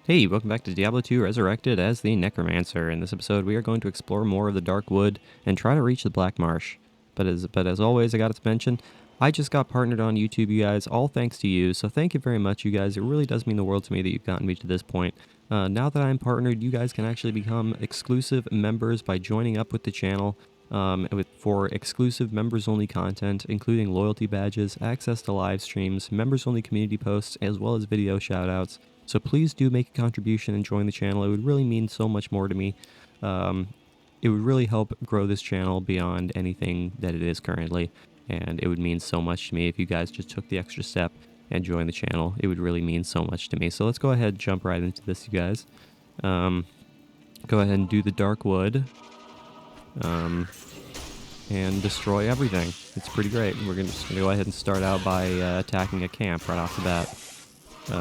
Hey, welcome back to Diablo 2 Resurrected as the Necromancer. In this episode, we are going to explore more of the Dark Wood and try to reach the Black Marsh. But as always, I got to mention, I just got partnered on YouTube, you guys, all thanks to you. So thank you very much, you guys. It really does mean the world to me that you've gotten me to this point. Now that I'm partnered, you guys can actually become exclusive members by joining up with the channel. For exclusive members-only content, including loyalty badges, access to live streams, members-only community posts, as well as video shoutouts. So please do make a contribution and join the channel. It would really mean so much more to me. It would really help grow this channel beyond anything that it is currently, and it would mean so much to me if you guys just took the extra step and joined the channel. It would really mean so much to me. So let's go ahead and jump right into this, you guys. Go ahead and do the Dark Wood. And destroy everything. It's pretty great. We're just gonna go ahead and start out by attacking a camp right off the bat,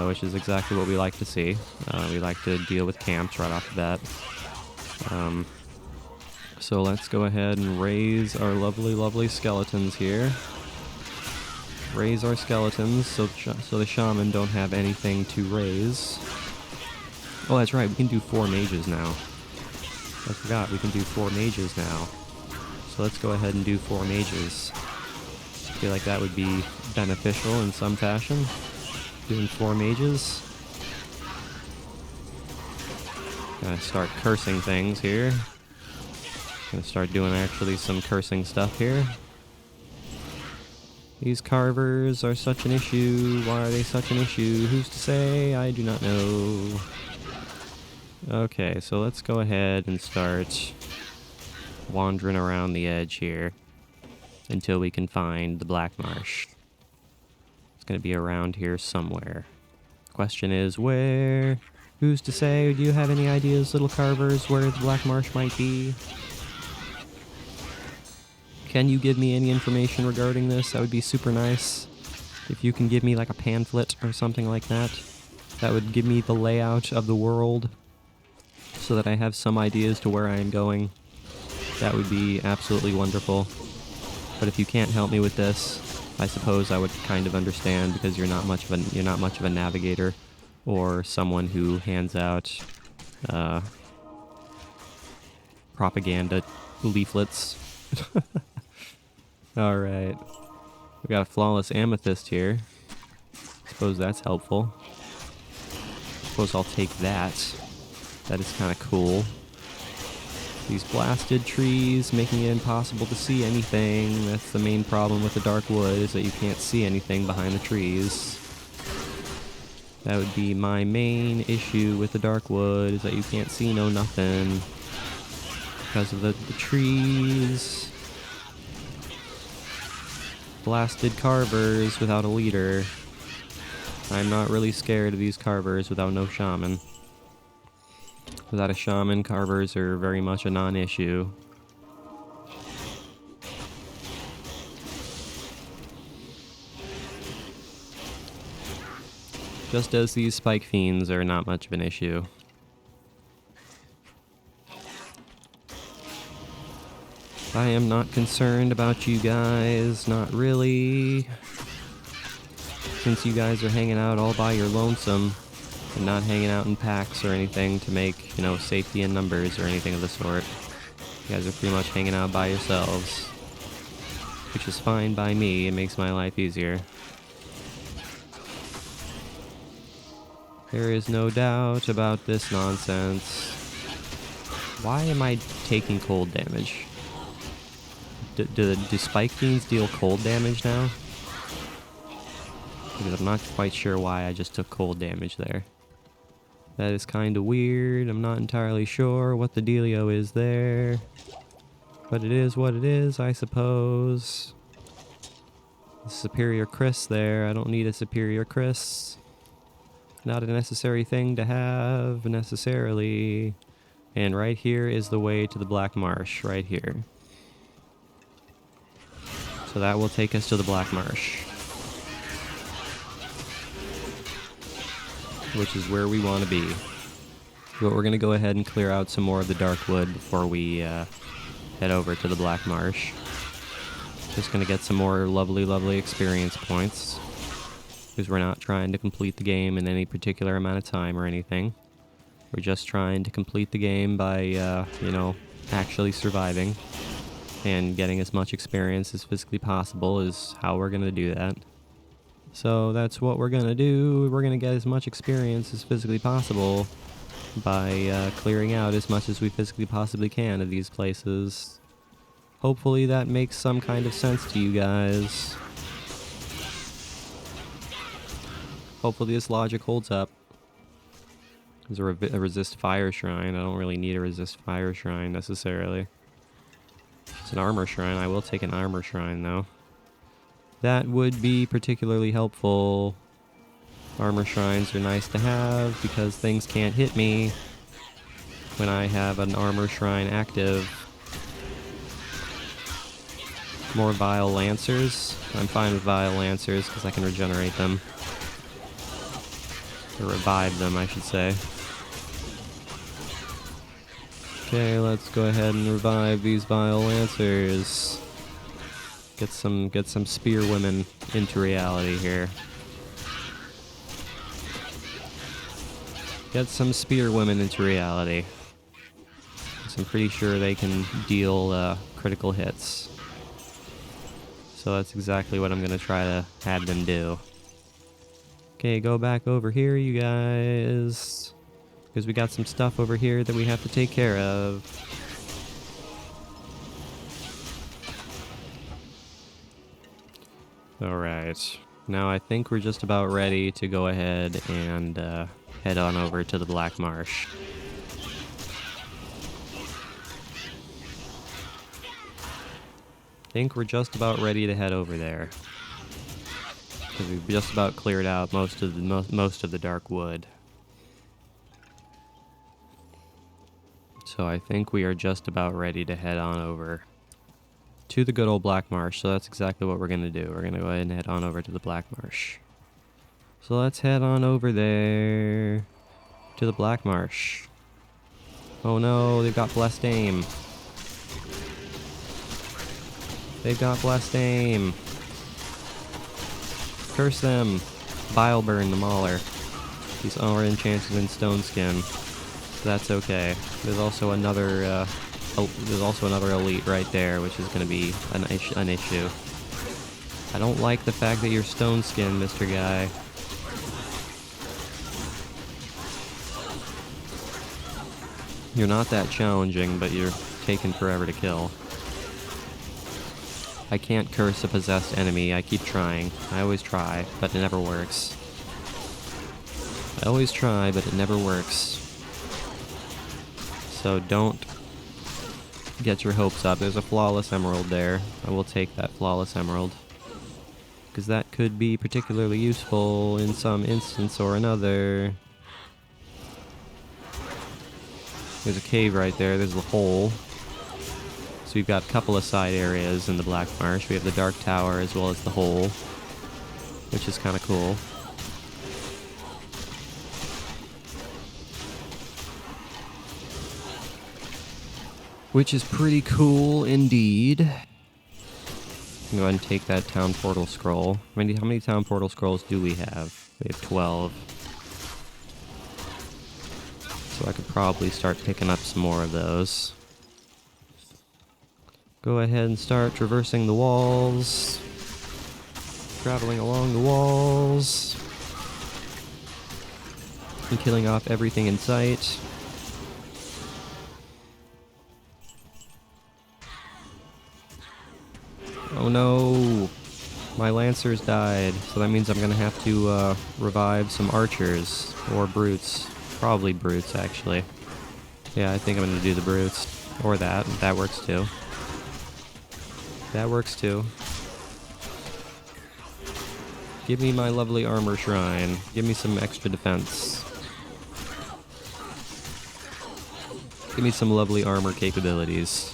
which is exactly what we like to see. We like to deal with camps right off the bat. So let's go ahead and raise our lovely skeletons here. Raise our skeletons so the shaman don't have anything to raise. Oh, that's right. We can do 4 mages now. I forgot, we can do 4 mages now. So let's go ahead and do 4 mages. I feel like that would be beneficial in some fashion. Doing 4 mages. Gonna start cursing things here. Gonna start doing actually some cursing stuff here. These carvers are such an issue. Why are they such an issue? Who's to say? I do not know. Okay, so let's go ahead and start wandering around the edge here until we can find the Black Marsh. It's going to be around here somewhere. Question is, where? Who's to say? Do you have any ideas, little carvers, where the Black Marsh might be? Can you give me any information regarding this? That would be super nice. If you can give me like a pamphlet or something like that, that would give me the layout of the world so that I have some ideas to where I am going. That would be absolutely wonderful. But if you can't help me with this, I suppose I would kind of understand, because you're not much of a navigator or someone who hands out propaganda leaflets. All right, we got a flawless amethyst here. Suppose that's helpful. Suppose I'll take that. That is kind of cool. These blasted trees making it impossible to see anything. That's the main problem with the Dark Wood, is that you can't see anything behind the trees. That would be my main issue with the Dark Wood, is that you can't see no nothing because of the trees. Blasted carvers without a leader. I'm not really scared of these carvers without no shaman. Without a shaman, carvers are very much a non-issue. Just as these spike fiends are not much of an issue. I am not concerned about you guys, not really. Since you guys are hanging out all by your lonesome, and not hanging out in packs or anything to make, safety in numbers or anything of the sort. You guys are pretty much hanging out by yourselves, which is fine by me. It makes my life easier. There is no doubt about this nonsense. Why am I taking cold damage? Do spike fiends deal cold damage now? Because I'm not quite sure why I just took cold damage there. That is kind of weird. I'm not entirely sure what the dealio is there. But it is what it is, I suppose. The superior Chris there. I don't need a superior Chris. Not a necessary thing to have, necessarily. And right here is the way to the Black Marsh, right here. So that will take us to the Black Marsh, which is where we want to be. But we're going to go ahead and clear out some more of the Dark Wood before we head over to the Black Marsh. Just going to get some more lovely experience points, because we're not trying to complete the game in any particular amount of time or anything. We're just trying to complete the game by, you know, actually surviving. And getting as much experience as physically possible is how we're going to do that. So that's what we're going to do. We're going to get as much experience as physically possible by clearing out as much as we physically possibly can of these places. Hopefully that makes some kind of sense to you guys. Hopefully this logic holds up. There's a resist fire shrine. I don't really need a resist fire shrine necessarily. It's an armor shrine. I will take an armor shrine though. That would be particularly helpful. Armor shrines are nice to have because things can't hit me when I have an armor shrine active. More Vile Lancers. I'm fine with Vile Lancers because I can regenerate them. Or revive them, I should say. Okay, let's go ahead and revive these Vile Lancers. Get some spear women into reality here. Get some spear women into reality. So I'm pretty sure they can deal critical hits. So that's exactly what I'm gonna try to have them do. Okay, go back over here, you guys. Because we got some stuff over here that we have to take care of. Alright. Now I think we're just about ready to go ahead and head on over to the Black Marsh. I think we're just about ready to head over there. Because we've just about cleared out most of the dark wood. So I think we are just about ready to head on over to the good old Black Marsh. So that's exactly what we're going to do. We're going to go ahead and head on over to the Black Marsh. So let's head on over there to the Black Marsh. Oh no, they've got blessed aim. They've got blessed aim. Curse them. Bile burn the Mauler. These are enchanted in stone skin. That's okay. There's also another elite right there, which is going to be an issue. I don't like the fact that you're stone skin, Mr. Guy. You're not that challenging, but you're taking forever to kill. I can't curse a possessed enemy. I keep trying. I always try, but it never works. I always try, but it never works. So don't get your hopes up. There's a flawless emerald there. I will take that flawless emerald. Because that could be particularly useful in some instance or another. There's a cave right there. There's a hole. So we've got a couple of side areas in the Black Marsh. We have the Dark Tower as well as the hole, which is kind of cool. Which is pretty cool indeed. Go ahead and take that town portal scroll. How many town portal scrolls do we have? We have 12. So I could probably start picking up some more of those. Go ahead and start traversing the walls. Traveling along the walls. And killing off everything in sight. Oh no! My lancers died, so that means I'm gonna have to revive some archers. Or brutes. Probably brutes, actually. Yeah, I think I'm gonna do the brutes. Or that. That works too. That works too. Give me my lovely armor shrine. Give me some extra defense. Give me some lovely armor capabilities.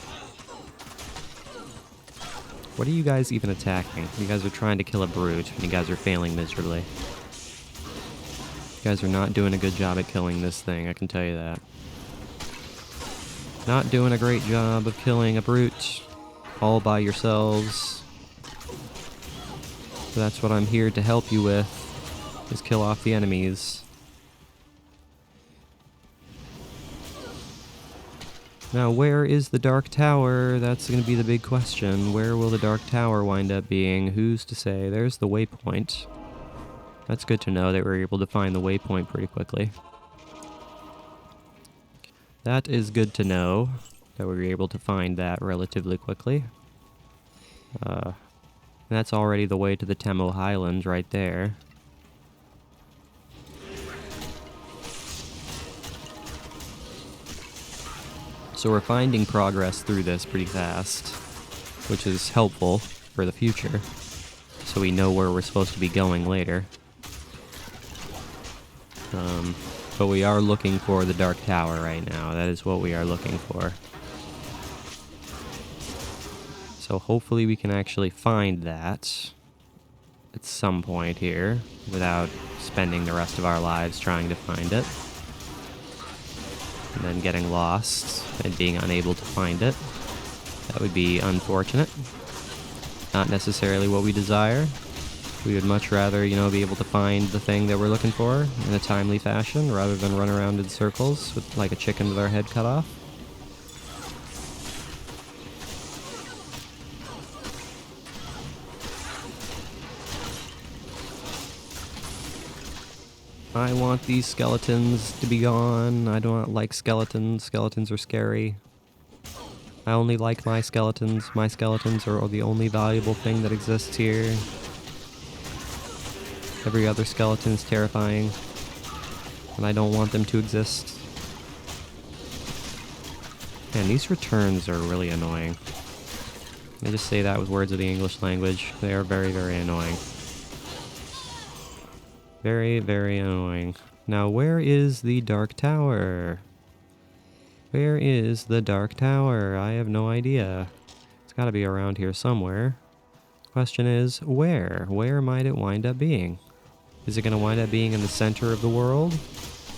What are you guys even attacking? You guys are trying to kill a brute, and you guys are failing miserably. You guys are not doing a good job at killing this thing, I can tell you that. Not doing a great job of killing a brute all by yourselves. So that's what I'm here to help you with, is kill off the enemies. Now, where is the Dark Tower? That's going to be the big question. Where will the Dark Tower wind up being? Who's to say? There's the waypoint. That's good to know that we're able to find the waypoint pretty quickly. That is good to know that we were able to find that relatively quickly. That's already the way to the Temo Highlands right there. So we're finding progress through this pretty fast, which is helpful for the future, so we know where we're supposed to be going later. But we are looking for the Dark Tower right now. That is what we are looking for. So hopefully we can actually find that at some point here without spending the rest of our lives trying to find it. And then getting lost and being unable to find it. That would be unfortunate. Not necessarily what we desire. We would much rather, you know, be able to find the thing that we're looking for in a timely fashion rather than run around in circles with like a chicken with our head cut off. I want these skeletons to be gone. I don't like skeletons. Skeletons are scary. I only like my skeletons. My skeletons are the only valuable thing that exists here. Every other skeleton is terrifying, and I don't want them to exist. Man, these returns are really annoying. I just say that with words of the English language. They are very, very annoying. Very, very annoying. Now, where is the Dark Tower? Where is the Dark Tower? I have no idea. It's gotta be around here somewhere. Question is, where? Where might it wind up being? Is it gonna wind up being in the center of the world?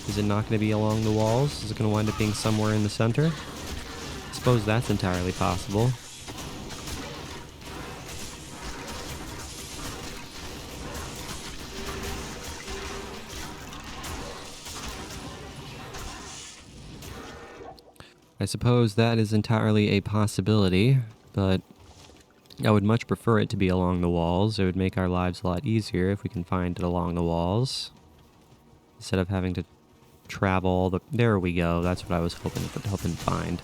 Is it not gonna be along the walls? Is it gonna wind up being somewhere in the center? I suppose that's entirely possible. I suppose that is entirely a possibility, but I would much prefer it to be along the walls. It would make our lives a lot easier if we can find it along the walls, instead of having to travel all the... There we go, that's what I was hoping to find.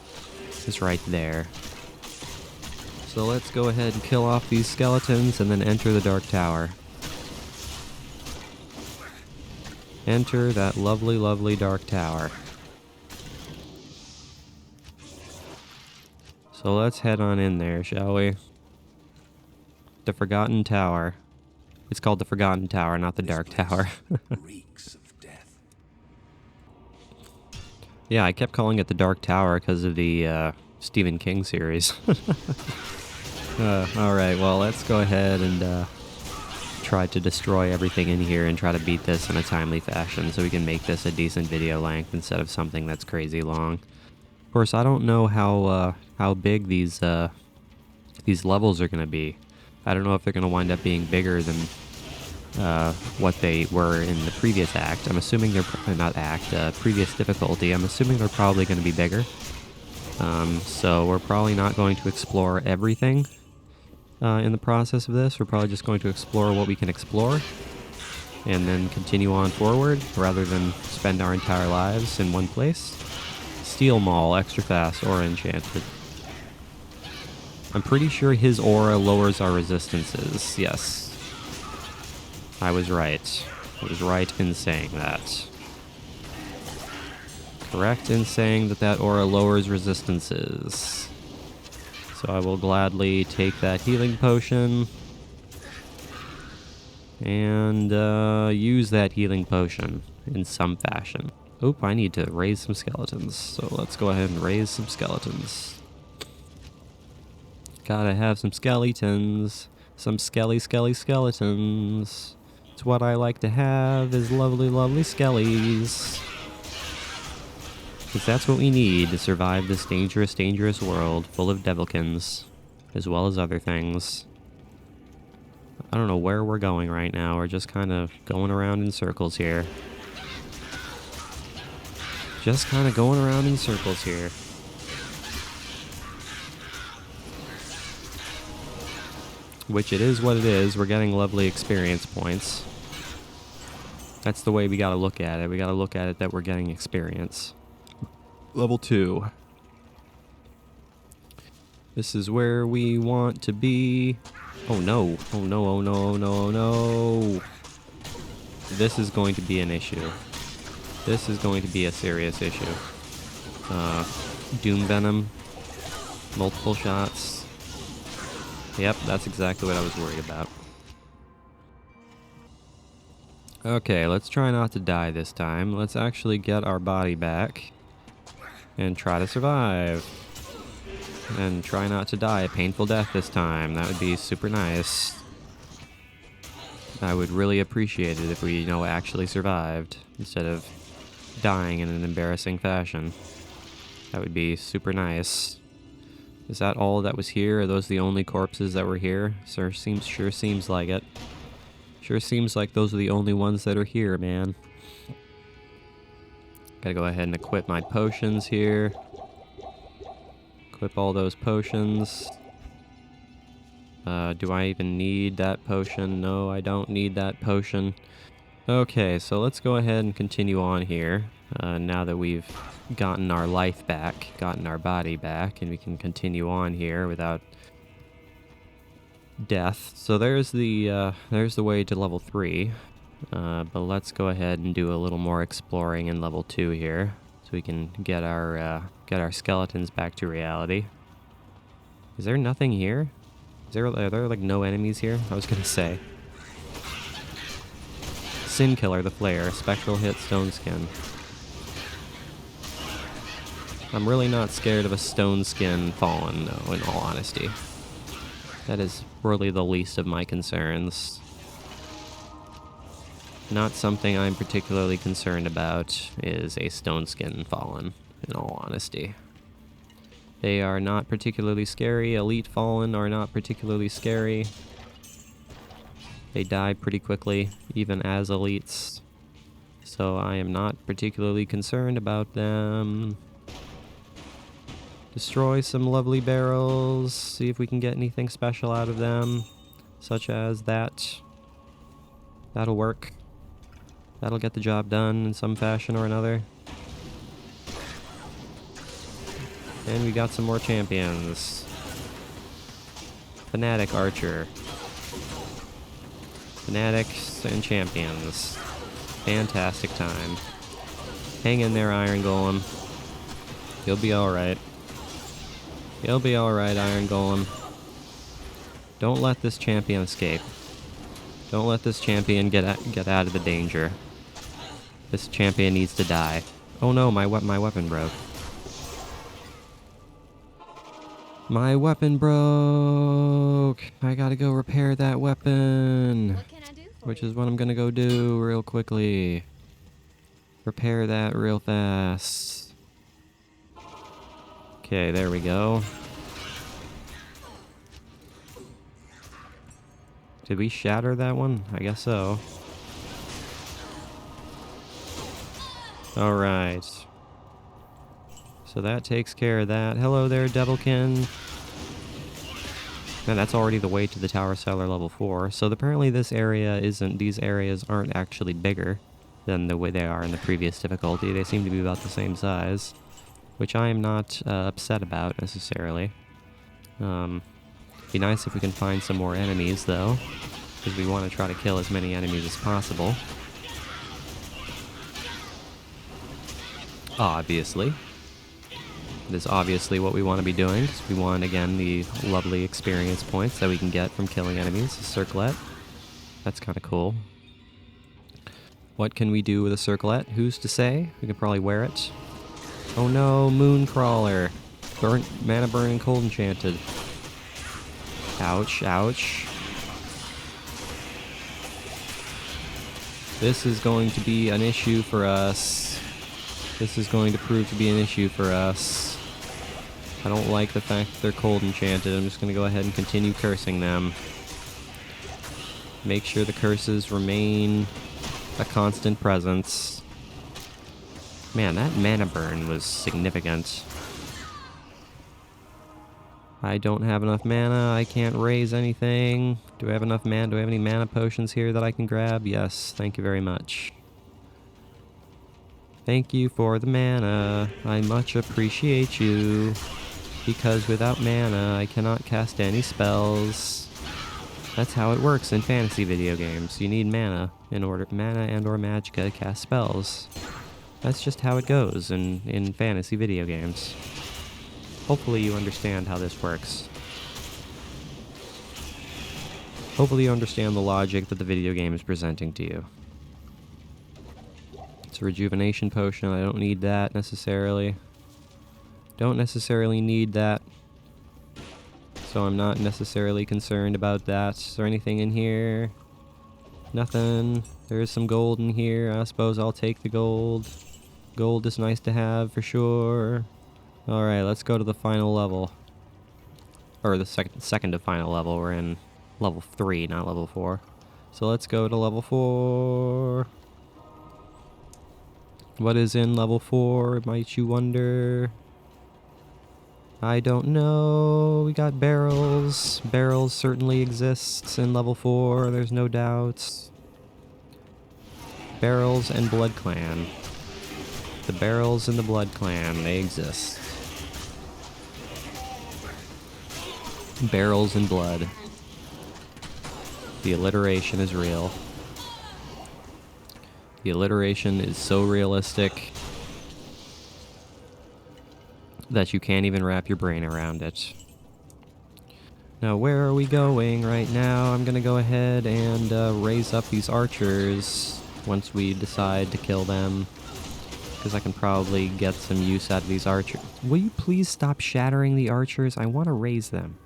It's right there. So let's go ahead and kill off these skeletons and then enter the Dark Tower. Enter that lovely, lovely Dark Tower. So let's head on in there, shall we? The Forgotten Tower. It's called the Forgotten Tower, not the Dark Tower. Reeks of death. Yeah, I kept calling it the Dark Tower because of the Stephen King series. Alright, well, let's go ahead and try to destroy everything in here and try to beat this in a timely fashion so we can make this a decent video length instead of something that's crazy long. Of course, I don't know how big these levels are going to be. I don't know if they're going to wind up being bigger than what they were in the previous act. I'm assuming they're previous difficulty. I'm assuming they're probably going to be bigger. So we're probably not going to explore everything in the process of this. We're probably just going to explore what we can explore and then continue on forward rather than spend our entire lives in one place. Steel Maul, extra fast, aura enchanted. I'm pretty sure his aura lowers our resistances. Yes. I was right. I was right in saying that. Correct in saying that aura lowers resistances. So I will gladly take that healing potion and use that healing potion in some fashion. Oop, I need to raise some skeletons. So let's go ahead and raise some skeletons. Gotta have some skeletons. Some skeletons. It's what I like to have, is lovely, lovely skellies. Because that's what we need to survive this dangerous, dangerous world full of devilkins, as well as other things. I don't know where we're going right now. We're just kind of going around in circles here. Just kind of going around in circles here. which it is what it is. We're getting lovely experience points. That's the way we gotta look at it. We gotta look at it that we're getting experience. Level 2. This is where we want to be. Oh no. Oh no, oh no, oh no, oh no. This is going to be an issue. This is going to be a serious issue. Doom Venom. Multiple shots. Yep, that's exactly what I was worried about. Okay, let's try not to die this time. Let's actually get our body back and try to survive. And try not to die a painful death this time. That would be super nice. I would really appreciate it if we, actually survived instead of dying in an embarrassing fashion. That would be super nice. Is that all that was here? Are those the only corpses that were here? Sure seems like it. Sure seems like those are the only ones that are here, man. Gotta go ahead and equip my potions here. Equip all those potions. Do I even need that potion? No, I don't need that potion. Okay, so let's go ahead and continue on here. Now that we've gotten our life back, gotten our body back, and we can continue on here without death. So there's the way to level 3. But let's go ahead and do a little more exploring in level 2 here, so we can get our skeletons back to reality. Is there nothing here? Are there like no enemies here? I was gonna say. Sin Killer the Flayer, Spectral Hit, Stone Skin. I'm really not scared of a Stone Skin Fallen, though, in all honesty. That is really the least of my concerns. Not something I'm particularly concerned about is a Stone Skin Fallen, in all honesty. They are not particularly scary. Elite Fallen are not particularly scary. They die pretty quickly, even as elites. So I am not particularly concerned about them. Destroy some lovely barrels. See if we can get anything special out of them. Such as that. That'll work. That'll get the job done in some fashion or another. And we got some more champions. Fanatic Archer. Fanatics and champions. Fantastic time. Hang in there, Iron Golem. You'll be alright. You'll be alright, Iron Golem. Don't let this champion escape. Don't let this champion get out of the danger. This champion needs to die. Oh no, my weapon broke. My weapon broke! I gotta go repair that weapon. What can I do for Which you? is what I'm gonna go do real quickly. Repair that real fast. Okay, there we go. Did we shatter that one? I guess so. Alright. So that takes care of that. Hello there, Devilkin. And that's already the way to the Tower Cellar level 4. So apparently these areas aren't actually bigger than the way they are in the previous difficulty. They seem to be about the same size, which I am not upset about necessarily. Be nice if we can find some more enemies though, because we want to try to kill as many enemies as possible. Obviously. It is obviously what we want to be doing, because we want, again, the lovely experience points that we can get from killing enemies. A circlet. That's kind of cool. What can we do with a circlet? Who's to say? We could probably wear it. Oh no, Mooncrawler. Mana Burn and Cold Enchanted. Ouch, ouch. This is going to be an issue for us. This is going to prove to be an issue for us. I don't like the fact that they're cold enchanted. I'm just going to go ahead and continue cursing them. Make sure the curses remain a constant presence. Man, that mana burn was significant. I don't have enough mana. I can't raise anything. Do I have enough mana? Do I have any mana potions here that I can grab? Yes, thank you very much. Thank you for the mana. I much appreciate you. Because without mana, I cannot cast any spells. That's how it works in fantasy video games. You need mana and or magicka to cast spells. That's just how it goes in fantasy video games. Hopefully you understand how this works. Hopefully you understand the logic that the video game is presenting to you. It's a rejuvenation potion. I don't need that necessarily. Don't necessarily need that. So I'm not necessarily concerned about that. Is there anything in here? Nothing. There is some gold in here. I suppose I'll take the gold. Gold is nice to have for sure. Alright, let's go to the final level. Or the second to final level. We're in level 3, not level 4. So let's go to level 4. What is in level 4, might you wonder? I don't know. We got barrels. Barrels certainly exists in level 4, there's no doubts. Barrels and Blood Clan. The barrels in the Blood Clan, they exist. Barrels and blood. The alliteration is real. The alliteration is so realistic that you can't even wrap your brain around it. Now, where are we going right now? I'm gonna go ahead and raise up these archers once we decide to kill them, because I can probably get some use out of these archers. Will you please stop shattering the archers? I want to raise them.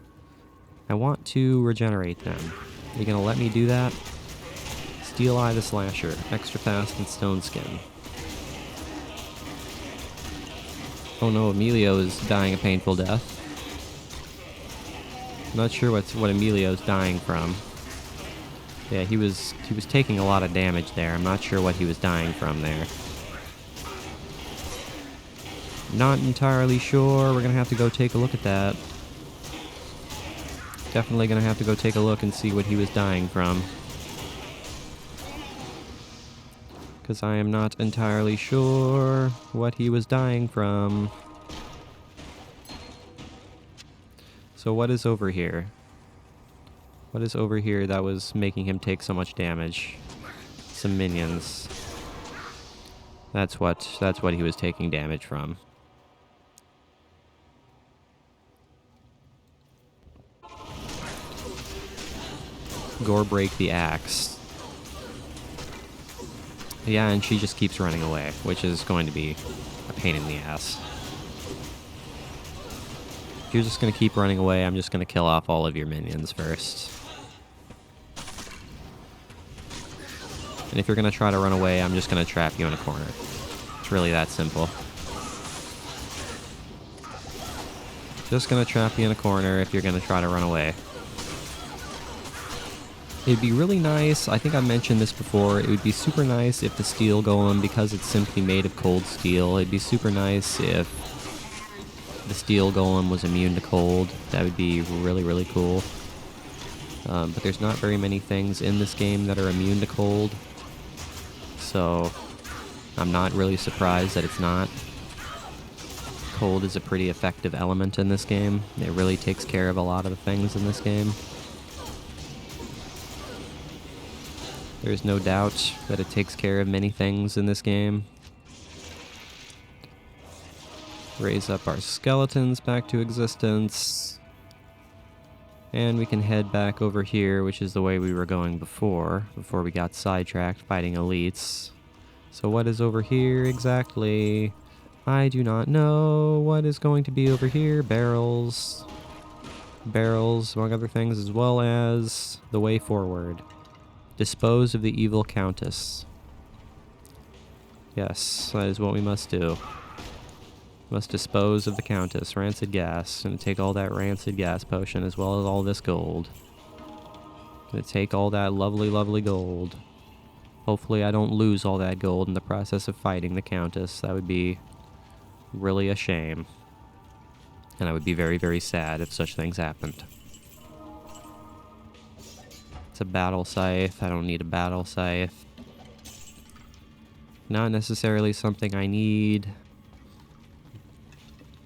I want to regenerate them. Are you gonna let me do that? Steel Eye the Slasher, extra fast and stone skin. Oh no, Emilio is dying a painful death. Not sure what Emilio's dying from. Yeah, he was taking a lot of damage there. I'm not sure what he was dying from there. Not entirely sure. We're gonna have to go take a look at that. Definitely gonna have to go take a look and see what he was dying from. Because I am not entirely sure what he was dying from. So what is over here? What is over here that was making him take so much damage? Some minions. That's what he was taking damage from. Gore break the axe. Yeah, and she just keeps running away, which is going to be a pain in the ass. If you're just going to keep running away, I'm just going to kill off all of your minions first. And if you're going to try to run away, I'm just going to trap you in a corner. It's really that simple. Just going to trap you in a corner if you're going to try to run away. It'd be really nice, I think I mentioned this before, it would be super nice if the steel golem, because it's simply made of cold steel, it'd be super nice if the steel golem was immune to cold. That would be really, really cool. But there's not very many things in this game that are immune to cold, so I'm not really surprised that it's not. Cold is a pretty effective element in this game. It really takes care of a lot of the things in this game. There's no doubt that it takes care of many things in this game. Raise up our skeletons back to existence. And we can head back over here, which is the way we were going before we got sidetracked fighting elites. So what is over here exactly? I do not know what is going to be over here. Barrels. Barrels, among other things, as well as the way forward. Dispose of the evil countess. Yes, that is what we must do. We must dispose of the countess. Rancid gas. Gonna take all that rancid gas potion as well as all this gold. Gonna take all that lovely, lovely gold. Hopefully I don't lose all that gold in the process of fighting the countess. That would be really a shame. And I would be very, very sad if such things happened. It's a battle scythe. I don't need a battle scythe. Not necessarily something I need.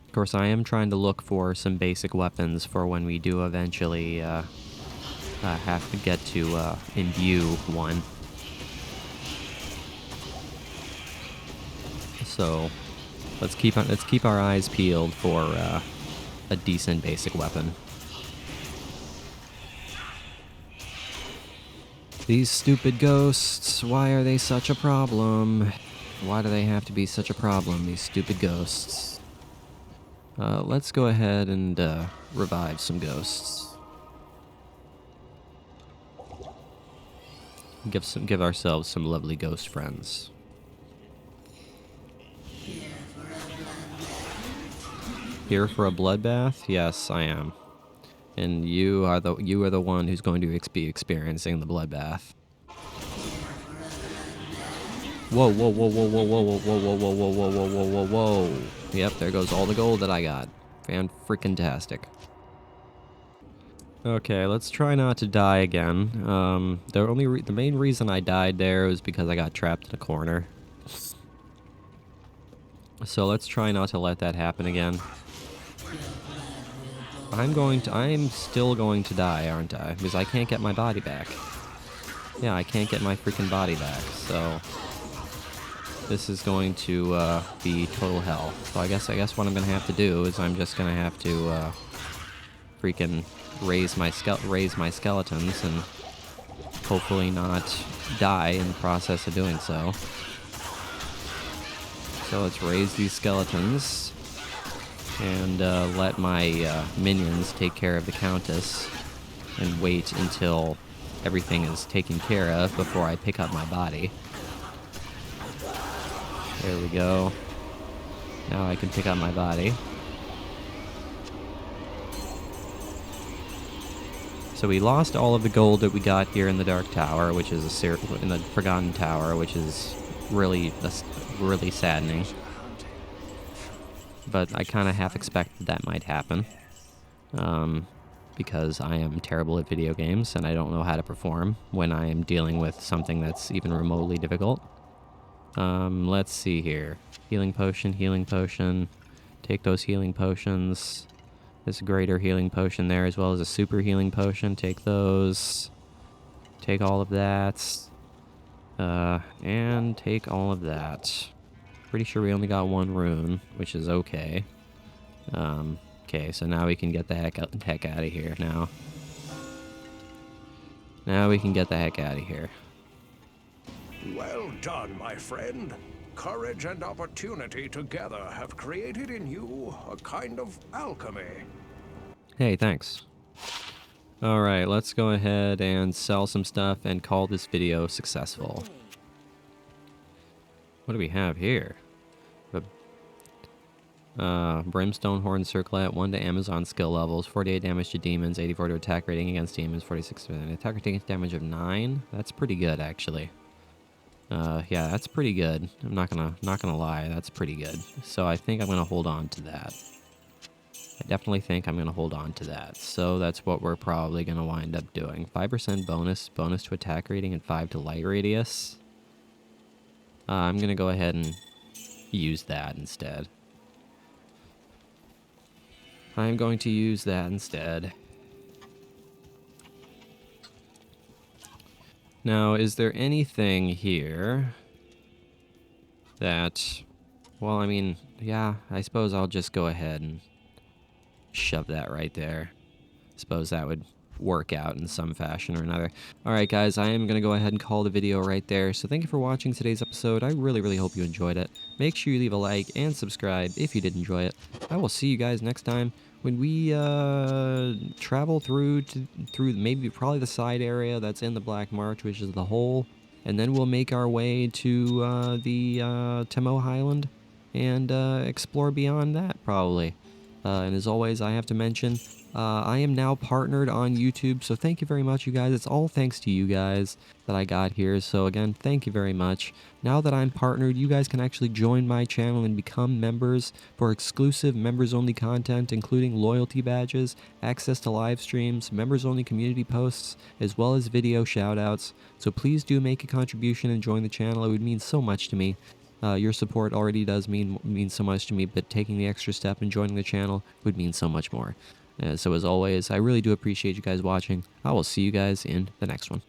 Of course, I am trying to look for some basic weapons for when we do eventually have to get to imbue one. So let's keep our eyes peeled for a decent basic weapon. These stupid ghosts, why are they such a problem? Why do they have to be such a problem, these stupid ghosts? Let's go ahead and revive some ghosts. Give ourselves some lovely ghost friends. Here for a bloodbath? Yes, I am. And you are the one who's going to be experiencing the bloodbath. Whoa, whoa, whoa, whoa, whoa, whoa, whoa, whoa, whoa, whoa, whoa, whoa, whoa, whoa, whoa, whoa. Yep, there goes all the gold that I got. Fan-freaking-tastic. Okay, let's try not to die again. The main reason I died there was because I got trapped in a corner. So let's try not to let that happen again. I'm still going to die, aren't I? Because I can't get my body back. Yeah, I can't get my freaking body back, so this is going to be total hell. So I guess what I'm gonna have to do is I'm just gonna have to freaking raise my skeletons and hopefully not die in the process of doing so. So let's raise these skeletons and let my minions take care of the Countess and wait until everything is taken care of before I pick up my body. There we go. Now I can pick up my body. So we lost all of the gold that we got here in the Dark Tower, which is in the Forgotten Tower, which is really saddening. But I kind of half expected that might happen. Because I am terrible at video games and I don't know how to perform when I am dealing with something that's even remotely difficult. Let's see here. Healing potion. Take those healing potions. There's a greater healing potion there as well as a super healing potion. Take those. Take all of that. And take all of that. Pretty sure we only got one rune, which is okay. Okay, so now we can get the heck out of here now. Now we can get the heck out of here. Well done, my friend. Courage and opportunity together have created in you a kind of alchemy. Hey, thanks. Alright, let's go ahead and sell some stuff and call this video successful. What do we have here? Brimstone Horn Circlet, 1 to Amazon skill levels, 48 damage to demons, 84 to attack rating against demons, 46 to attack rating damage of 9. That's pretty good, actually. Yeah, that's pretty good. I'm not gonna lie, that's pretty good. So I think I'm gonna hold on to that. I definitely think I'm gonna hold on to that. So that's what we're probably gonna wind up doing. 5% bonus to attack rating, and 5 to light radius. I'm gonna go ahead and use that instead. I'm going to use that instead. Now, is there anything here that... Well, I mean, yeah, I suppose I'll just go ahead and shove that right there. Suppose that would work out in some fashion or another. Alright guys, I am going to go ahead and call the video right there. So thank you for watching today's episode. I really hope you enjoyed it. Make sure you leave a like and subscribe if you did enjoy it. I will see you guys next time when we travel through maybe probably the side area that's in the Black March, which is the hole. And then we'll make our way to the Temo Highland and explore beyond that probably. And as always, I have to mention, I am now partnered on YouTube, so thank you very much, you guys. It's all thanks to you guys that I got here, so again, thank you very much. Now that I'm partnered, you guys can actually join my channel and become members for exclusive members-only content, including loyalty badges, access to live streams, members-only community posts, as well as video shoutouts. So please do make a contribution and join the channel. It would mean so much to me. Your support already does mean so much to me, but taking the extra step and joining the channel would mean so much more. So as always, I really do appreciate you guys watching. I will see you guys in the next one.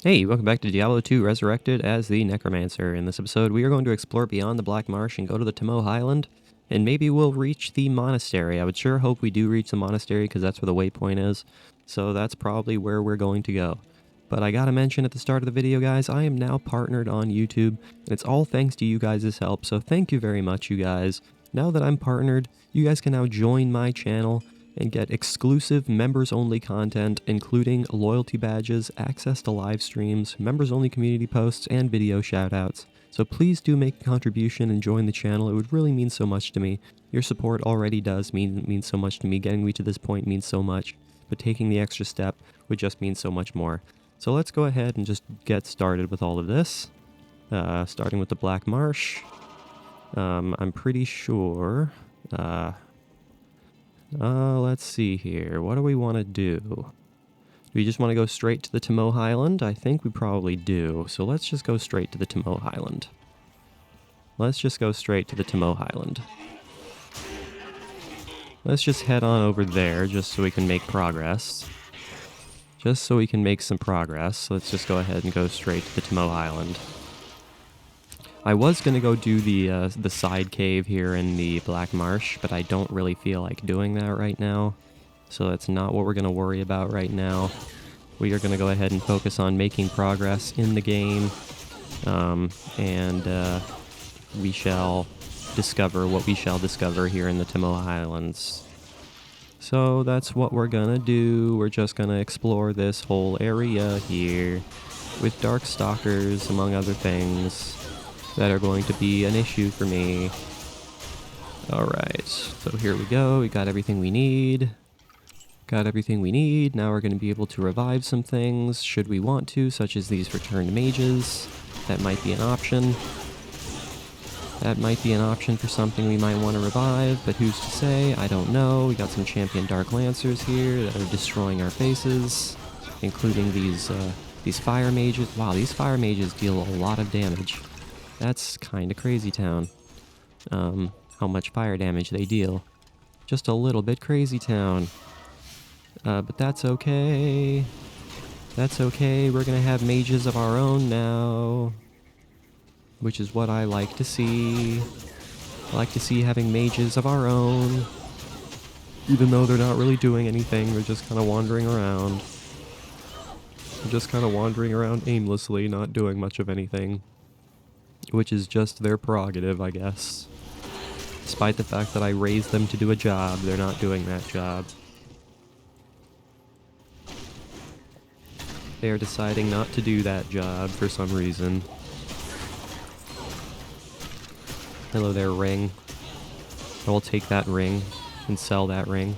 Hey, welcome back to Diablo 2 Resurrected as the Necromancer. In this episode, we are going to explore beyond the Black Marsh and go to the Tamo Highland, and maybe we'll reach the monastery. I would sure hope we do reach the monastery, because that's where the waypoint is. So that's probably where we're going to go. But I gotta mention at the start of the video, guys, I am now partnered on YouTube, and it's all thanks to you guys' help, so thank you very much, you guys. Now that I'm partnered, you guys can now join my channel and get exclusive members-only content, including loyalty badges, access to live streams, members-only community posts, and video shoutouts. So please do make a contribution and join the channel. It would really mean so much to me. Your support already does mean so much to me. Getting me to this point means so much, but taking the extra step would just mean so much more. So let's go ahead and just get started with all of this. Starting with the Black Marsh. I'm pretty sure... let's see here. What do we want to do? Do we just want to go straight to the Tamo Highland? I think we probably do. So let's just go straight to the Tamo Highland. Let's just go straight to the Tamo Highland. Let's just head on over there just so we can make progress. Just so we can make some progress, let's just go ahead and go straight to the Tamo Highland. I was going to go do the side cave here in the Black Marsh, but I don't really feel like doing that right now. So that's not what we're going to worry about right now. We are going to go ahead and focus on making progress in the game. We shall discover what we shall discover here in the Tamo Highlands. So that's what we're gonna do. We're just gonna explore this whole area here with dark stalkers, among other things, that are going to be an issue for me. Alright, so here we go. We got everything we need. Got everything we need. Now we're going to be able to revive some things, should we want to, such as these returned mages. That might be an option. That might be an option for something we might want to revive, but who's to say? I don't know. We got some champion Dark Lancers here that are destroying our faces, including these fire mages. Wow, these fire mages deal a lot of damage. That's kind of crazy town. How much fire damage they deal. Just a little bit crazy town. But that's okay. That's okay. We're gonna have mages of our own now, which is what I like to see. I like to see having mages of our own, even though they're not really doing anything. They're just kind of wandering around. They're just kind of wandering around aimlessly, not doing much of anything, which is just their prerogative, I guess. Despite the fact that I raised them to do a job, they're not doing that job. They are deciding not to do that job for some reason. Hello there, ring. I will take that ring and sell that ring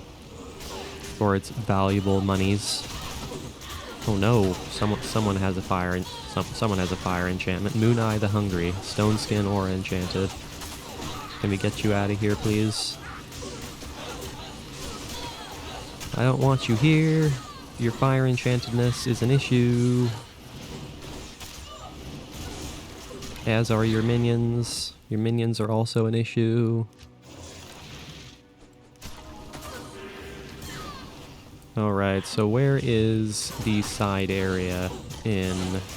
for its valuable monies. Oh no, someone has a fire. Someone has a fire enchantment. Moon Eye the Hungry, Stone Skin Aura enchanted. Can we get you out of here, please? I don't want you here. Your fire enchantedness is an issue. As are your minions. Your minions are also an issue. Alright, so where is the side area in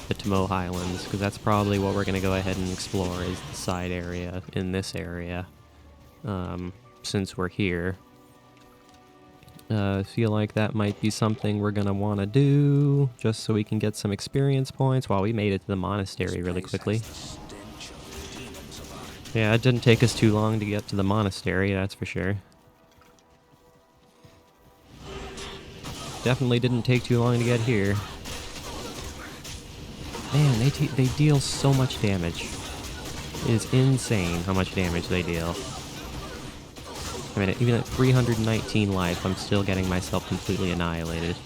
the Tamo Highlands? Because that's probably what we're going to go ahead and explore, is the side area in this area. Since we're here. I feel like that might be something we're going to want to do, just so we can get some experience points. Wow, we made it to the monastery really quickly. Yeah, it didn't take us too long to get to the monastery, that's for sure. Definitely didn't take too long to get here. Man, they deal so much damage. It is insane how much damage they deal. I mean, even at 319 life, I'm still getting myself completely annihilated.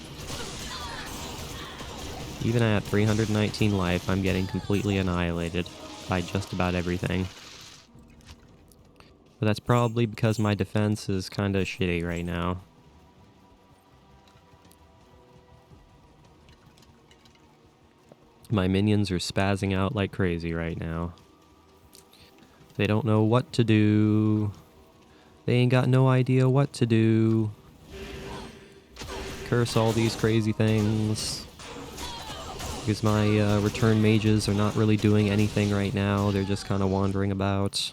Even at 319 life, I'm getting completely annihilated by just about everything. But that's probably because my defense is kind of shitty right now. My minions are spazzing out like crazy right now. They don't know what to do. They ain't got no idea what to do. Curse all these crazy things. Because my return mages are not really doing anything right now. They're just kind of wandering about.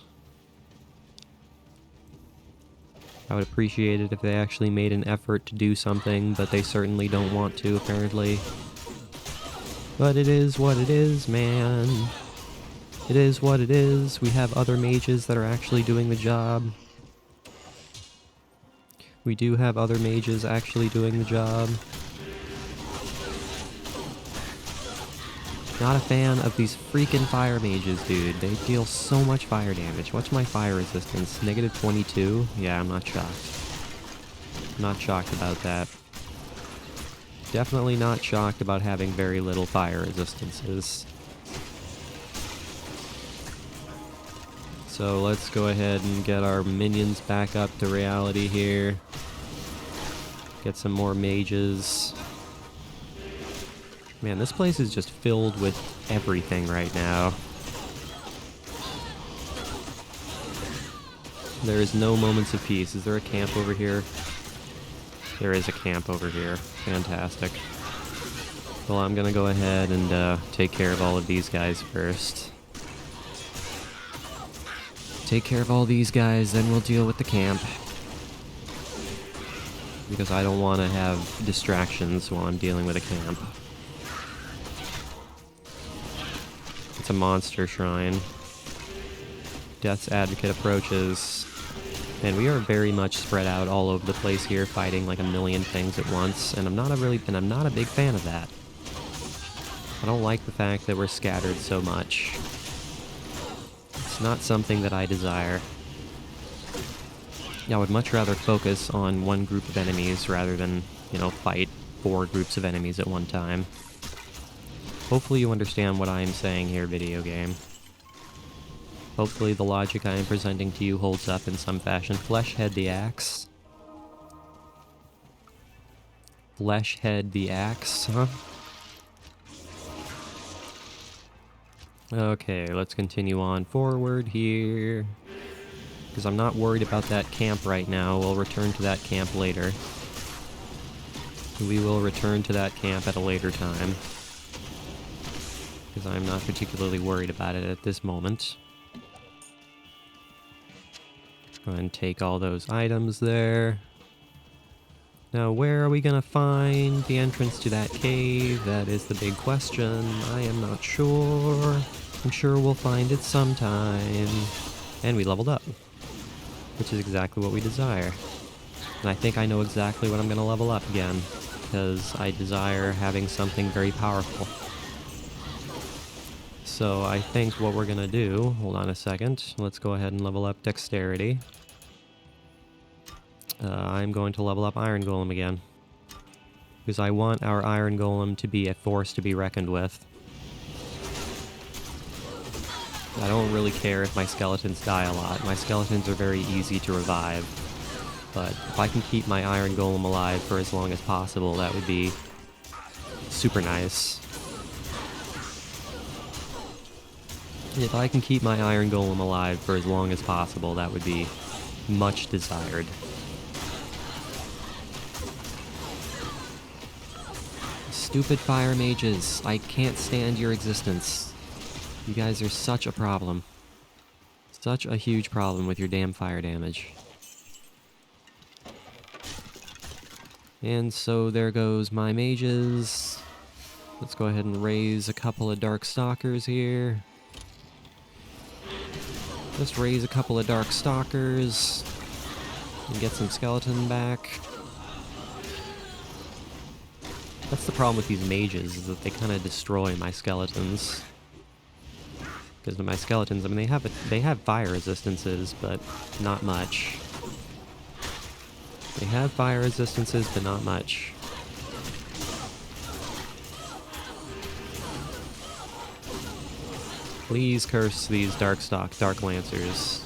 I would appreciate it if they actually made an effort to do something, but they certainly don't want to, apparently. But it is what it is, man. It is what it is. We have other mages that are actually doing the job. We do have other mages actually doing the job. Not a fan of these freaking fire mages, dude. They deal so much fire damage. What's my fire resistance? -22? Yeah, I'm not shocked. I'm not shocked about that. Definitely not shocked about having very little fire resistances. So let's go ahead and get our minions back up to reality here. Get some more mages. Man, this place is just filled with everything right now. There is no moments of peace. Is there a camp over here? There is a camp over here. Fantastic. Well, I'm gonna go ahead and take care of all of these guys first. Take care of all these guys, then we'll deal with the camp. Because I don't want to have distractions while I'm dealing with a camp. It's a monster shrine. Death's Advocate approaches. And we are very much spread out all over the place here, fighting like a million things at once, and I'm not a big fan of that. I don't like the fact that we're scattered so much. It's not something that I desire. Yeah, I would much rather focus on one group of enemies rather than, you know, fight 4 groups of enemies at one time. Hopefully you understand what I am saying here, video game. Hopefully the logic I am presenting to you holds up in some fashion. Fleshhead the axe. Fleshhead the axe, huh? Okay, let's continue on forward here. Because I'm not worried about that camp right now. We'll return to that camp later. We will return to that camp at a later time. Because I'm not particularly worried about it at this moment. Go ahead and take all those items there. Now, where are we gonna find the entrance to that cave? That is the big question. I am not sure. I'm sure we'll find it sometime. And we leveled up, which is exactly what we desire. And I think I know exactly what I'm gonna level up again, because I desire having something very powerful. So I think what we're gonna do, hold on a second, let's go ahead and level up Dexterity. I'm going to level up Iron Golem again. Because I want our Iron Golem to be a force to be reckoned with. I don't really care if my skeletons die a lot. My skeletons are very easy to revive. But if I can keep my Iron Golem alive for as long as possible, that would be super nice. If I can keep my Iron Golem alive for as long as possible, that would be much desired. Stupid fire mages, I can't stand your existence. You guys are such a problem. Such a huge problem with your damn fire damage. And so there goes my mages. Let's go ahead and raise a couple of Dark Stalkers here. Let's raise a couple of Dark Stalkers and get some skeleton back. That's the problem with these mages, is that they kind of destroy my skeletons. Because my skeletons, I mean, they have fire resistances, but not much. They have fire resistances, but not much. Please curse these Dark Lancers.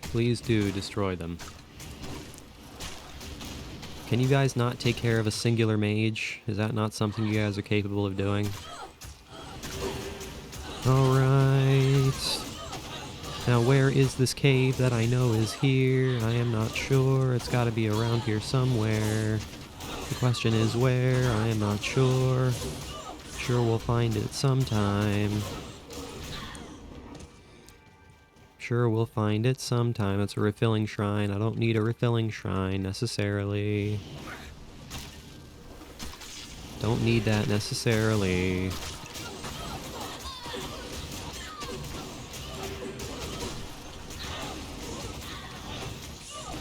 Please do destroy them. Can you guys not take care of a singular mage? Is that not something you guys are capable of doing? Alright. Now where is this cave that I know is here? I am not sure. It's gotta be around here somewhere. The question is where? I am not sure. Sure we'll find it sometime. Sure we'll find it sometime. It's a refilling shrine. I don't need a refilling shrine necessarily. Don't need that necessarily.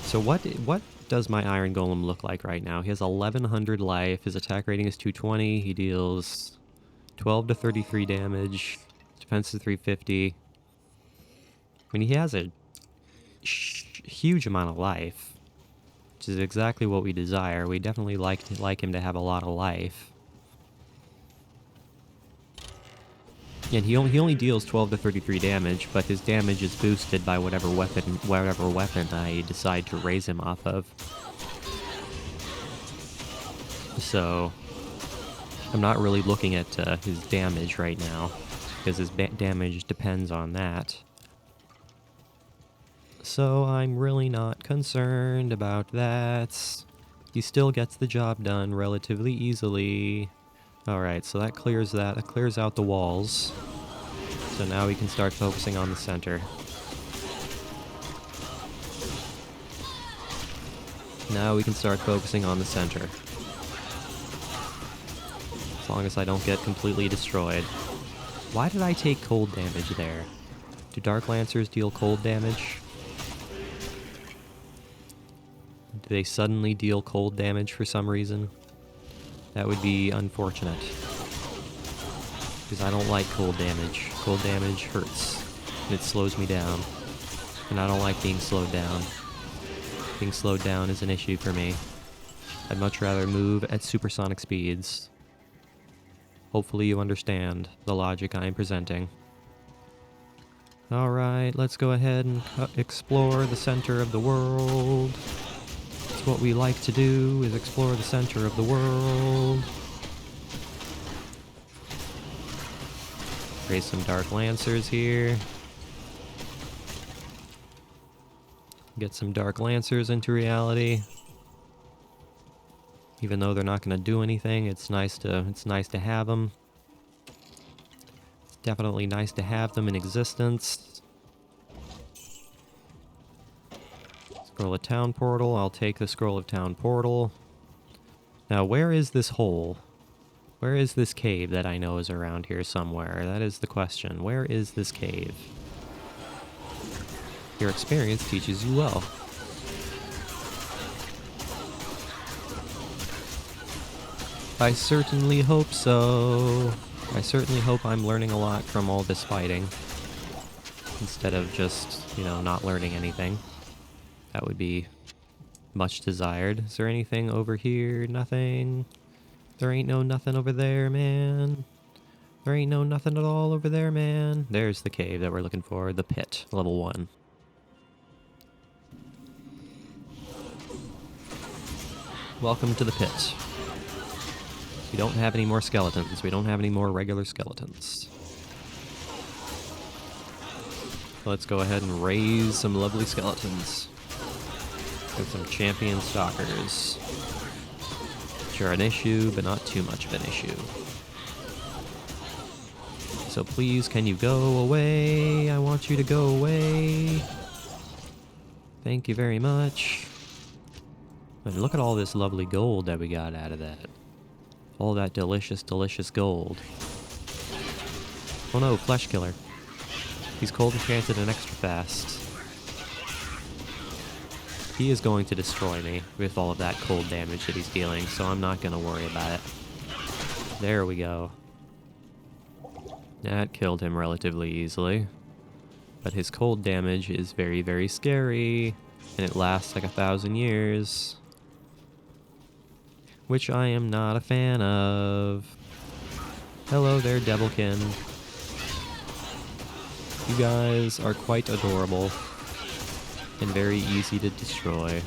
So what does my Iron Golem look like right now? He has 1100 life. His attack rating is 220. He deals 12 to 33 damage. Defense is 350. I mean, he has a huge amount of life, which is exactly what we desire. We definitely like him to have a lot of life. And he only deals 12 to 33 damage, but his damage is boosted by whatever weapon I decide to raise him off of. So I'm not really looking at his damage right now, because his damage depends on that. So I'm really not concerned about that. He still gets the job done relatively easily. Alright, so that clears that. That clears out the walls. So now we can start focusing on the center. Now we can start focusing on the center. As long as I don't get completely destroyed. Why did I take cold damage there? Do Dark Lancers deal cold damage? Do they suddenly deal cold damage for some reason? That would be unfortunate. Because I don't like cold damage. Cold damage hurts. And it slows me down. And I don't like being slowed down. Being slowed down is an issue for me. I'd much rather move at supersonic speeds. Hopefully you understand the logic I am presenting. Alright, let's go ahead and explore the center of the world. That's what we like to do, is explore the center of the world. Raise some Dark Lancers here. Get some Dark Lancers into reality. Even though they're not going to do anything, it's nice to have them. It's definitely nice to have them in existence. Scroll of Town Portal. I'll take the Scroll of Town Portal. Now, where is this hole? Where is this cave that I know is around here somewhere? That is the question. Where is this cave? Your experience teaches you well. I certainly hope so. I certainly hope I'm learning a lot from all this fighting. Instead of just, not learning anything. That would be much desired. Is there anything over here? Nothing. There ain't no nothing over there, man. There ain't no nothing at all over there, man. There's the cave that we're looking for. The pit, level 1. Welcome to the pit. We don't have any more skeletons. We don't have any more regular skeletons. Let's go ahead and raise some lovely skeletons. Get some champion stalkers. Which are an issue, but not too much of an issue. So please, can you go away? I want you to go away. Thank you very much. And look at all this lovely gold that we got out of that. All that delicious, delicious gold. Oh no, Flesh Killer. He's cold enchanted and extra fast. He is going to destroy me with all of that cold damage that he's dealing, so I'm not going to worry about it. There we go. That killed him relatively easily. But his cold damage is very, very scary, and it lasts like 1,000 years. Which I am not a fan of. Hello there, Devilkin. You guys are quite adorable and very easy to destroy.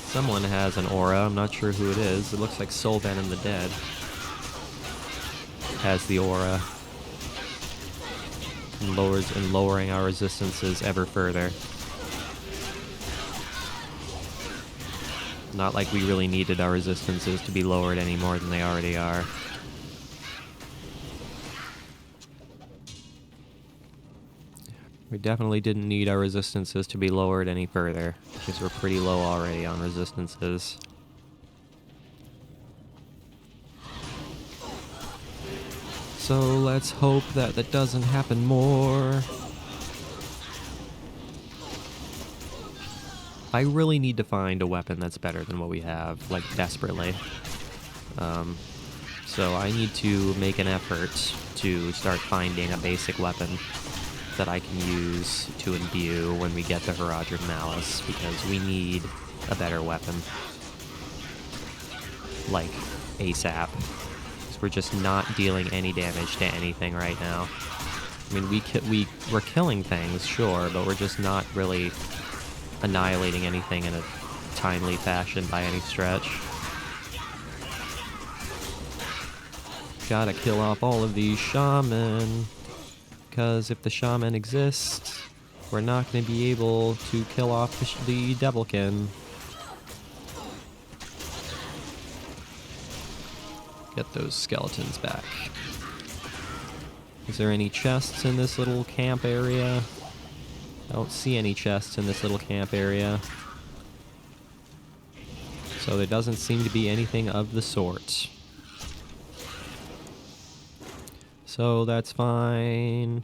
Someone has an aura, I'm not sure who it is. It looks like Soul Venom the Dead has the aura. And lowering our resistances ever further. Not like we really needed our resistances to be lowered any more than they already are. We definitely didn't need our resistances to be lowered any further, because we're pretty low already on resistances. So let's hope that that doesn't happen more. I really need to find a weapon that's better than what we have, like desperately. So I need to make an effort to start finding a basic weapon that I can use to imbue when we get the Haradrim Malice, because we need a better weapon. Like, ASAP. Because we're just not dealing any damage to anything right now. I mean, we're killing things, sure, but we're just not really annihilating anything in a timely fashion by any stretch. Gotta kill off all of these shaman, because if the shaman exists, we're not going to be able to kill off the Devilkin. Get those skeletons back. Is there any chests in this little camp area? I don't see any chests in this little camp area. So there doesn't seem to be anything of the sort. So that's fine.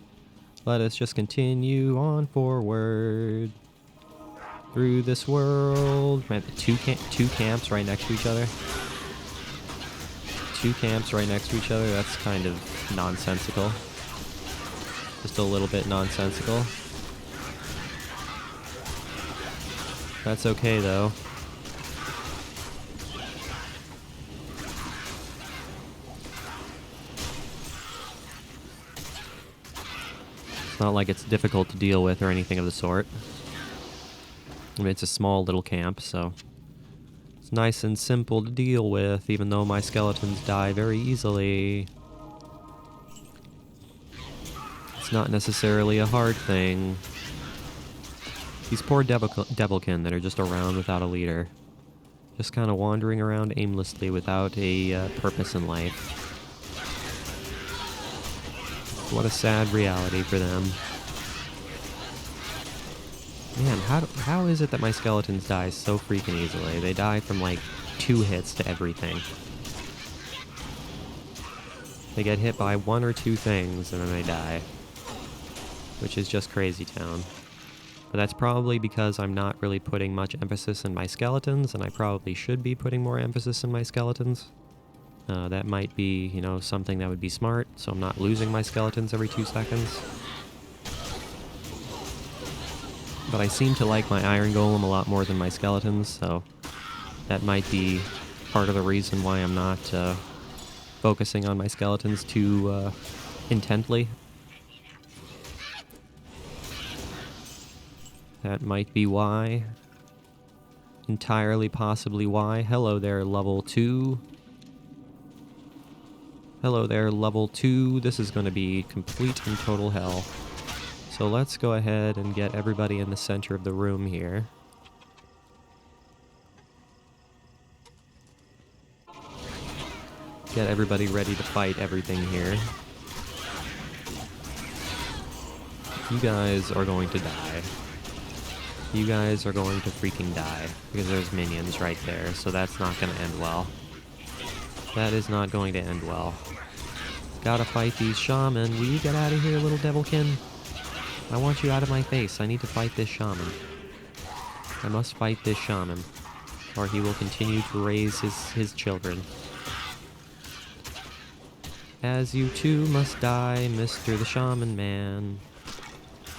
Let us just continue on forward through this world. Man, two camps right next to each other. 2 camps right next to each other. That's kind of nonsensical. Just a little bit nonsensical. That's okay, though. It's not like it's difficult to deal with or anything of the sort. I mean, it's a small little camp, so it's nice and simple to deal with, even though my skeletons die very easily. It's not necessarily a hard thing. These poor Devilkin that are just around without a leader. Just kind of wandering around aimlessly without a purpose in life. What a sad reality for them. Man, how is it that my skeletons die so freaking easily? They die from like 2 hits to everything. They get hit by 1 or 2 things and then they die. Which is just crazy town. But that's probably because I'm not really putting much emphasis in my skeletons, and I probably should be putting more emphasis in my skeletons. That might be, you know, something that would be smart, so I'm not losing my skeletons every 2 seconds. But I seem to like my Iron Golem a lot more than my skeletons, so that might be part of the reason why I'm not focusing on my skeletons too intently. That might be why. Entirely possibly why. Hello there, level 2. Hello there, level 2. This is going to be complete and total hell. So let's go ahead and get everybody in the center of the room here. Get everybody ready to fight everything here. You guys are going to die. You guys are going to freaking die, because there's minions right there, so that's not going to end well. That is not going to end well. Gotta fight these shaman. Will you get out of here, little Devilkin? I want you out of my face. I need to fight this shaman. I must fight this shaman. or he will continue to raise his children. As you too must die, Mr. the Shaman Man.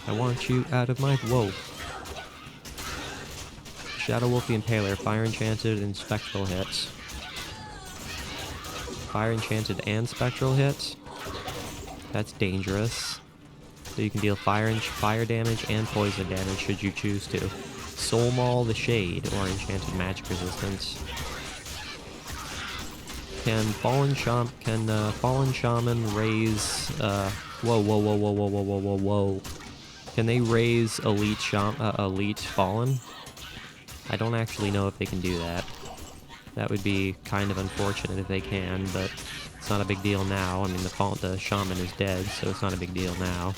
I want you out of my... Whoa. Shadow Wolf the Impaler, Fire Enchanted and Spectral hits. Fire Enchanted and Spectral hits? That's dangerous. So you can deal fire damage and poison damage should you choose to. Soul Maul the Shade, or Enchanted Magic Resistance. Can Fallen Shaman raise... Whoa. Can they raise Elite Fallen? I don't actually know if they can do that. That would be kind of unfortunate if they can, but it's not a big deal now. I mean, the Shaman is dead, so it's not a big deal now.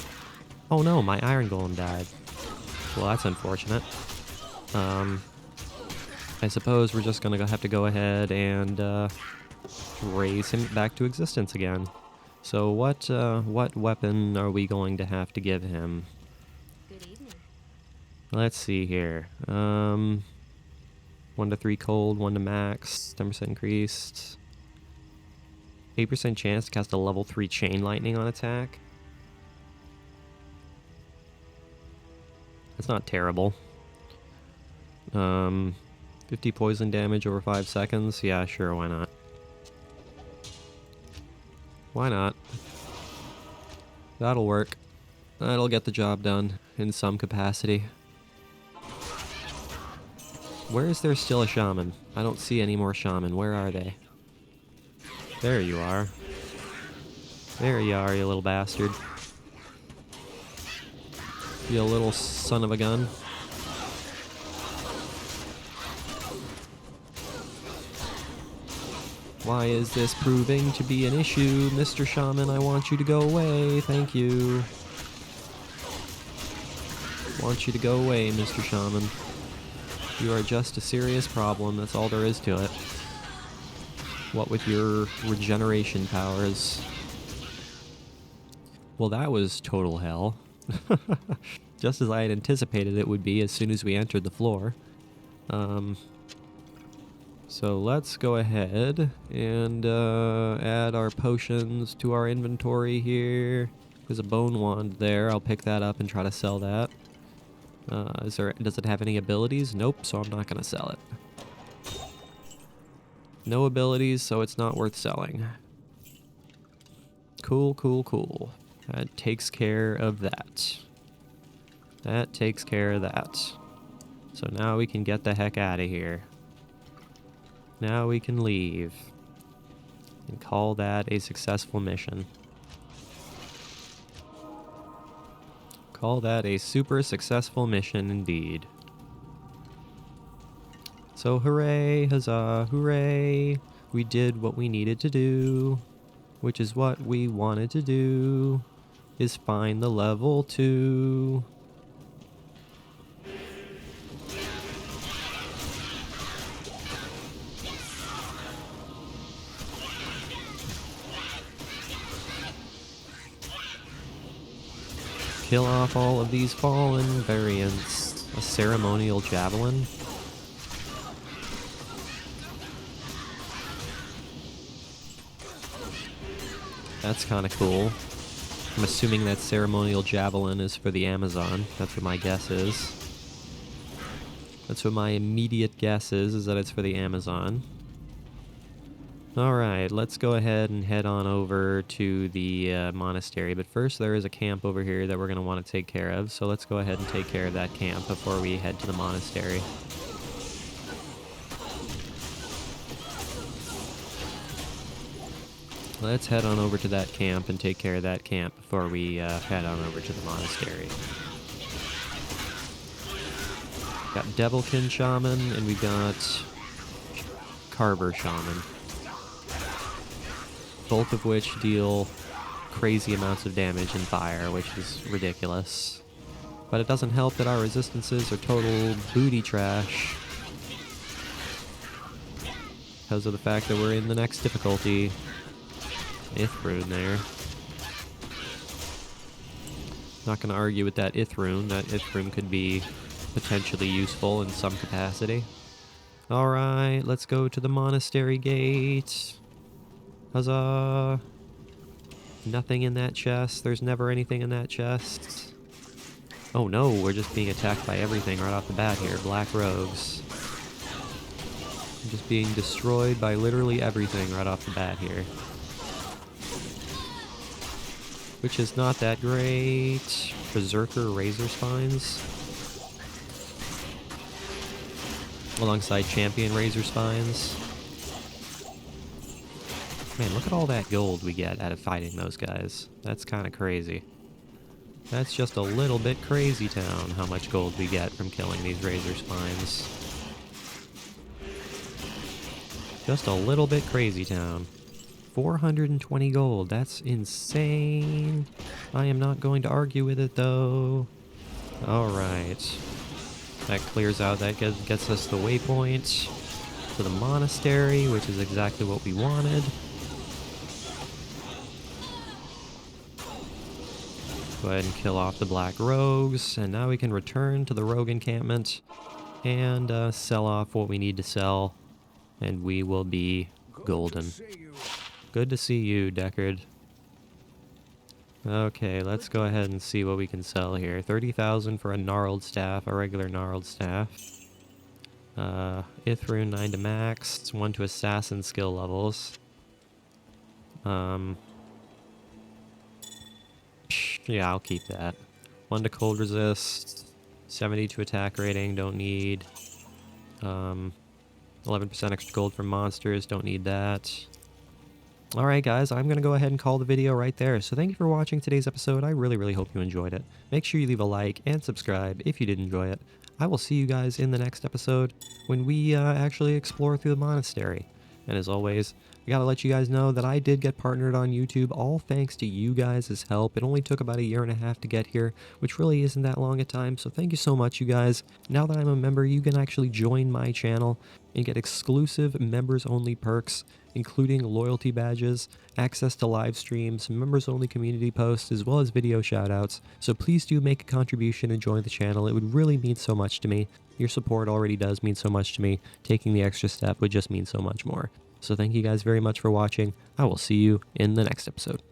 Oh no, my Iron Golem died. Well, that's unfortunate. I suppose we're just gonna have to go ahead and raise him back to existence again. So what weapon are we going to have to give him? Good evening. Let's see here. 1 to 3 cold, 1 to max, 10% increased. 8% chance to cast a level 3 chain lightning on attack. That's not terrible. 50 poison damage over 5 seconds. Yeah, sure, why not? Why not? That'll work. That'll get the job done in some capacity. Where is there still a shaman? I don't see any more shaman. Where are they? There you are. There you are, you little bastard. You little son of a gun. Why is this proving to be an issue, Mr. Shaman? I want you to go away. Thank you. Want you to go away, Mr. Shaman. You are just a serious problem. That's all there is to it. What with your regeneration powers? Well, that was total hell. Just as I had anticipated it would be as soon as we entered the floor. So let's go ahead and add our potions to our inventory here. There's a bone wand there. I'll pick that up and try to sell that. Does it have any abilities? Nope, so I'm not going to sell it. No abilities, so it's not worth selling. Cool. That takes care of that. That takes care of that. So now we can get the heck out of here. Now we can leave. And call that a successful mission. Call that a super successful mission indeed. So hooray, huzzah, hooray! We did what we needed to do. Which is what we wanted to do. Is find the level 2. Kill off all of these fallen variants. A ceremonial javelin. That's kind of cool. I'm assuming that ceremonial javelin is for the Amazon. That's what my guess is. That's what my immediate guess is that it's for the Amazon. Alright, let's go ahead and head on over to the monastery. But first, there is a camp over here that we're going to want to take care of. So let's go ahead and take care of that camp before we head to the monastery. Let's head on over to that camp and take care of that camp before we head on over to the monastery. Got Devilkin Shaman, and we got Carver Shaman. Both of which deal crazy amounts of damage and fire, which is ridiculous. But it doesn't help that our resistances are total booty trash. Because of the fact that we're in the next difficulty. Ithrune there. Not going to argue with that Ithrune. That Ithrune could be potentially useful in some capacity. Alright, let's go to the monastery gate. Huzzah! Nothing in that chest. There's never anything in that chest. Oh no, we're just being attacked by everything right off the bat here. Black rogues. Just being destroyed by literally everything right off the bat here. Which is not that great. Berserker Razor Spines. Alongside Champion Razor Spines. Man, look at all that gold we get out of fighting those guys. That's kind of crazy. That's just a little bit crazy town, how much gold we get from killing these Razor Spines. Just a little bit crazy town. 420 gold, that's insane. I am not going to argue with it though. Alright. That clears out, that gets us the waypoint to the monastery, which is exactly what we wanted. Go ahead and kill off the black rogues, and now we can return to the rogue encampment and sell off what we need to sell, and we will be golden. Good to see you, Deckard. Okay, let's go ahead and see what we can sell here. 30,000 for a gnarled staff, a regular gnarled staff. Ithrune 9 to max, 1 to assassin skill levels. Yeah, I'll keep that. 1 to cold resist, 70 to attack rating, don't need. 11% extra gold for monsters, don't need that. Alright guys, I'm going to go ahead and call the video right there. So thank you for watching today's episode. I really hope you enjoyed it. Make sure you leave a like and subscribe if you did enjoy it. I will see you guys in the next episode when we actually explore through the monastery. And as always, I gotta let you guys know that I did get partnered on YouTube, all thanks to you guys' help. It only took about a year and a half to get here, which really isn't that long a time, so thank you so much, you guys. Now that I'm a member, you can actually join my channel and get exclusive members-only perks, including loyalty badges, access to live streams, members-only community posts, as well as video shoutouts. So please do make a contribution and join the channel. It would really mean so much to me. Your support already does mean so much to me. Taking the extra step would just mean so much more. So thank you guys very much for watching. I will see you in the next episode.